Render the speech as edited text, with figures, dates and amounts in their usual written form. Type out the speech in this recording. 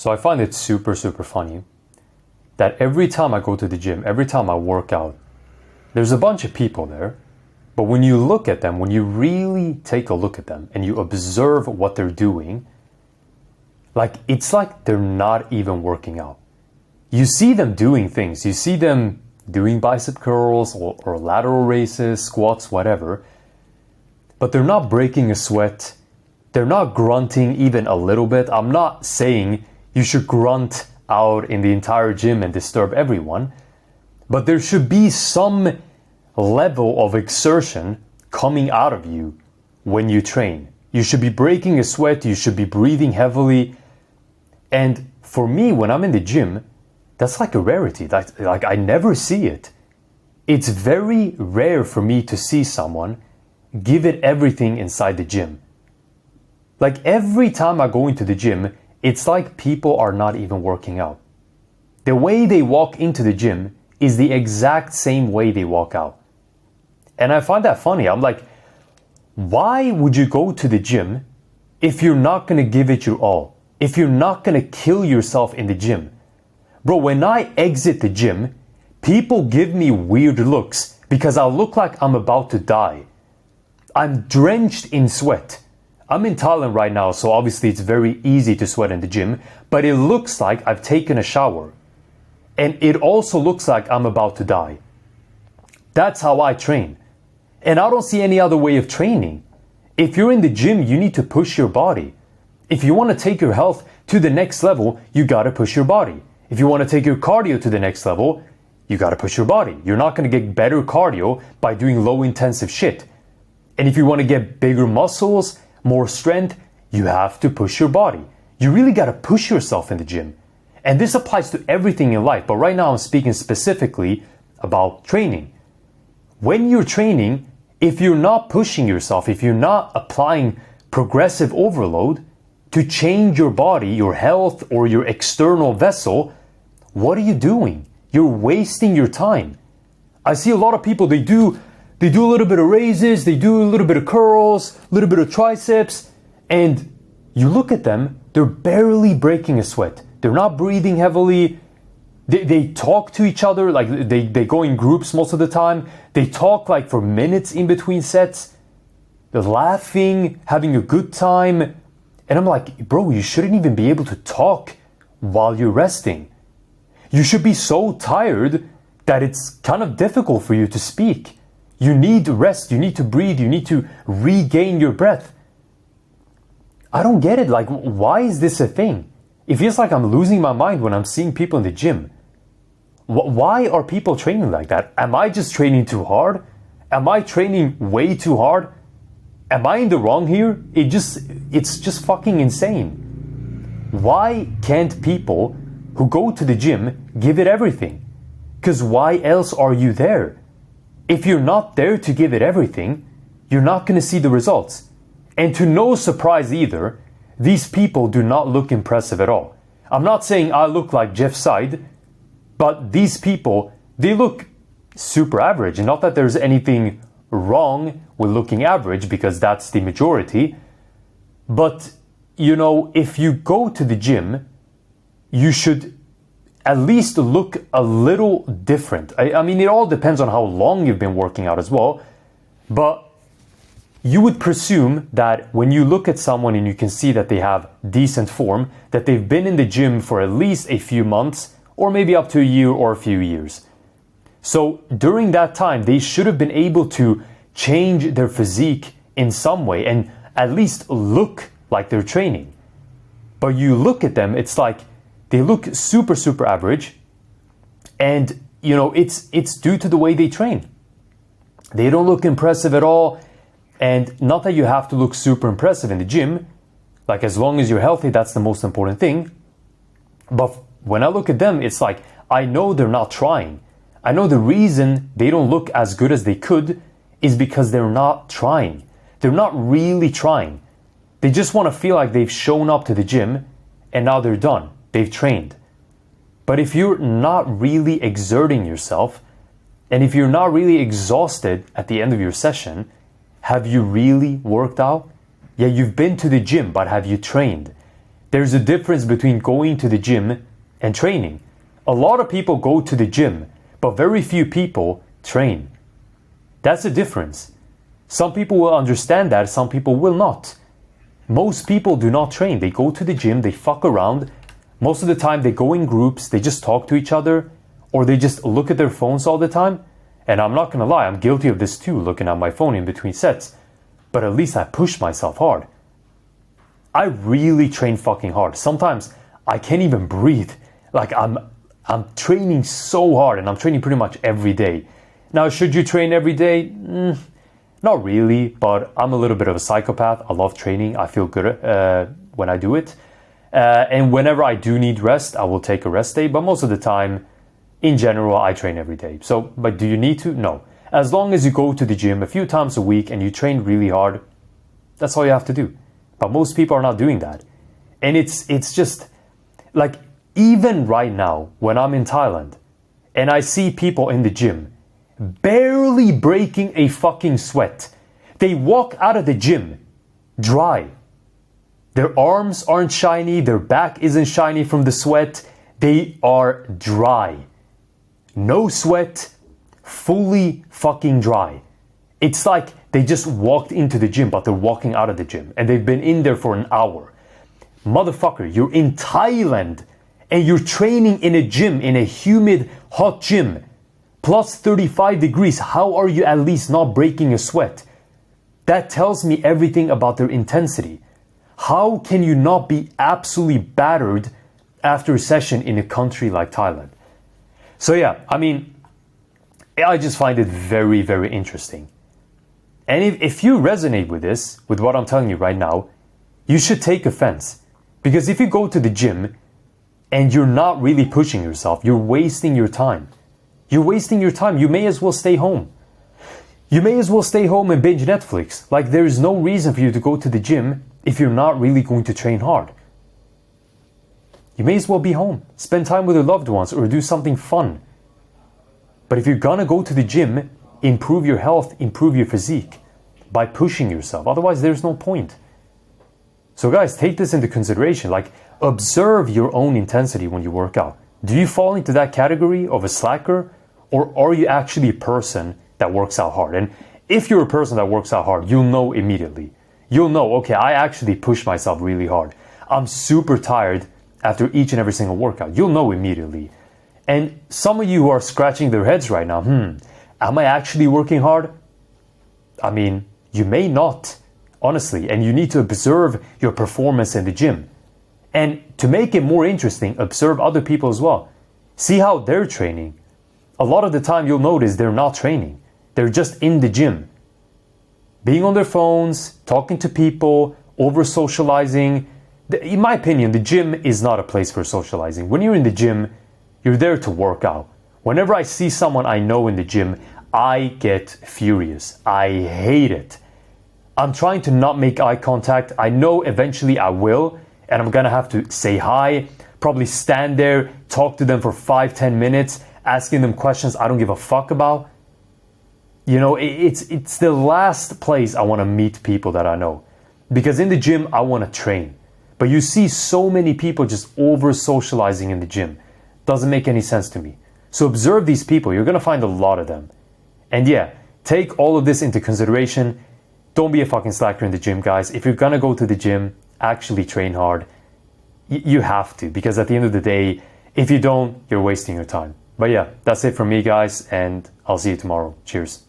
So I find it super, super funny that every time I go to the gym, every time I work out, there's a bunch of people there. But when you look at them, when you really take a look at them and you observe what they're doing, it's like they're not even working out. You see them doing things. You see them doing bicep curls or lateral raises, squats, whatever. But they're not breaking a sweat. They're not grunting even a little bit. I'm not saying you should grunt out in the entire gym and disturb everyone. But there should be some level of exertion coming out of you when you train. You should be breaking a sweat. You should be breathing heavily. And for me, when I'm in the gym, that's like a rarity. Like I never see it. It's very rare for me to see someone give it everything inside the gym. Like every time I go into the gym, it's like people are not even working out. The way they walk into the gym is the exact same way they walk out. And I find that funny. I'm like, why would you go to the gym if you're not going to give it your all? If you're not going to kill yourself in the gym? Bro, when I exit the gym, people give me weird looks because I look like I'm about to die. I'm drenched in sweat. I'm in Thailand right now, so obviously it's very easy to sweat in the gym, but it looks like I've taken a shower. And it also looks like I'm about to die. That's how I train. And I don't see any other way of training. If you're in the gym, you need to push your body. If you want to take your health to the next level, you got to push your body. If you want to take your cardio to the next level, you got to push your body. You're not going to get better cardio by doing low intensive shit. And if you want to get bigger muscles, more strength, you have to push your body. You really got to push yourself in the gym. And this applies to everything in life, but right now I'm speaking specifically about training. When you're training, if you're not pushing yourself, if you're not applying progressive overload to change your body, your health, or your external vessel, what are you doing? You're wasting your time. I see a lot of people, they do a little bit of raises, they do a little bit of curls, a little bit of triceps, and you look at them, they're barely breaking a sweat. They're not breathing heavily. They talk to each other, like they go in groups most of the time. They talk like for minutes in between sets. They're laughing, having a good time. And I'm like, bro, you shouldn't even be able to talk while you're resting. You should be so tired that it's kind of difficult for you to speak. You need rest, you need to breathe, you need to regain your breath. I don't get it. Like, why is this a thing? It feels like I'm losing my mind when I'm seeing people in the gym. Why are people training like that? Am I just training too hard? Am I training way too hard? Am I in the wrong here? It's just fucking insane. Why can't people who go to the gym give it everything? Because why else are you there? If you're not there to give it everything, you're not going to see the results. And to no surprise either, these people do not look impressive at all. I'm not saying I look like Jeff Seid, but these people, they look super average. And not that there's anything wrong with looking average, because that's the majority. But, you know, if you go to the gym, you should at least look a little different. I mean, it all depends on how long you've been working out as well. But you would presume that when you look at someone and you can see that they have decent form, that they've been in the gym for at least a few months, or maybe up to a year or a few years. So during that time, they should have been able to change their physique in some way and at least look like they're training. But you look at them, it's like they look super, super average. And, you know, it's due to the way they train. They don't look impressive at all. And not that you have to look super impressive in the gym. Like, as long as you're healthy, that's the most important thing. But when I look at them, it's like, I know they're not trying. I know the reason they don't look as good as they could is because they're not trying. They're not really trying. They just want to feel like they've shown up to the gym and now they're done. They've trained. But if you're not really exerting yourself, and if you're not really exhausted at the end of your session, have you really worked out? Yeah, you've been to the gym, but have you trained? There's a difference between going to the gym and training. A lot of people go to the gym, but very few people train. That's the difference. Some people will understand that, some people will not. Most people do not train. They go to the gym, they fuck around. Most of the time they go in groups, they just talk to each other, or they just look at their phones all the time. And I'm not gonna lie, I'm guilty of this too, looking at my phone in between sets. But at least I push myself hard. I really train fucking hard. Sometimes I can't even breathe. Like I'm training so hard, and I'm training pretty much every day. Now, should you train every day? Not really, but I'm a little bit of a psychopath. I love training. I feel good when I do it. And whenever I do need rest, I will take a rest day. But most of the time, in general, I train every day. So, but do you need to? No. As long as you go to the gym a few times a week and you train really hard, that's all you have to do. But most people are not doing that. And it's just like, even right now, when I'm in Thailand and I see people in the gym barely breaking a fucking sweat, they walk out of the gym dry. Their arms aren't shiny, their back isn't shiny from the sweat. They are dry. No sweat, fully fucking dry. It's like they just walked into the gym, but they're walking out of the gym and they've been in there for an hour. Motherfucker, you're in Thailand and you're training in a gym, in a humid, hot gym, plus 35 degrees. How are you at least not breaking a sweat? That tells me everything about their intensity. How can you not be absolutely battered after a session in a country like Thailand? So yeah, I mean, I just find it very, very interesting. And if you resonate with this, with what I'm telling you right now, you should take offense. Because if you go to the gym and you're not really pushing yourself, you're wasting your time. You're wasting your time. You may as well stay home. You may as well stay home and binge Netflix. Like, there is no reason for you to go to the gym if you're not really going to train hard. You may as well be home. Spend time with your loved ones or do something fun. But if you're gonna go to the gym, improve your health, improve your physique by pushing yourself. Otherwise, there's no point. So guys, take this into consideration. Like, observe your own intensity when you work out. Do you fall into that category of a slacker, or are you actually a person that works out hard? And if you're a person that works out hard, you'll know immediately. You'll know, okay, I actually push myself really hard. I'm super tired after each and every single workout. You'll know immediately. And some of you who are scratching their heads right now, am I actually working hard? I mean, you may not, honestly, and you need to observe your performance in the gym. And to make it more interesting, observe other people as well. See how they're training. A lot of the time you'll notice they're not training. They're just in the gym. Being on their phones, talking to people, over-socializing. In my opinion, the gym is not a place for socializing. When you're in the gym, you're there to work out. Whenever I see someone I know in the gym, I get furious. I hate it. I'm trying to not make eye contact. I know eventually I will, and I'm gonna have to say hi, probably stand there, talk to them for 5-10 minutes, asking them questions I don't give a fuck about. You know, it's the last place I want to meet people that I know. Because in the gym, I want to train. But you see so many people just over-socializing in the gym. Doesn't make any sense to me. So observe these people. You're going to find a lot of them. And yeah, take all of this into consideration. Don't be a fucking slacker in the gym, guys. If you're going to go to the gym, actually train hard. You have to. Because at the end of the day, if you don't, you're wasting your time. But yeah, that's it from me, guys. And I'll see you tomorrow. Cheers.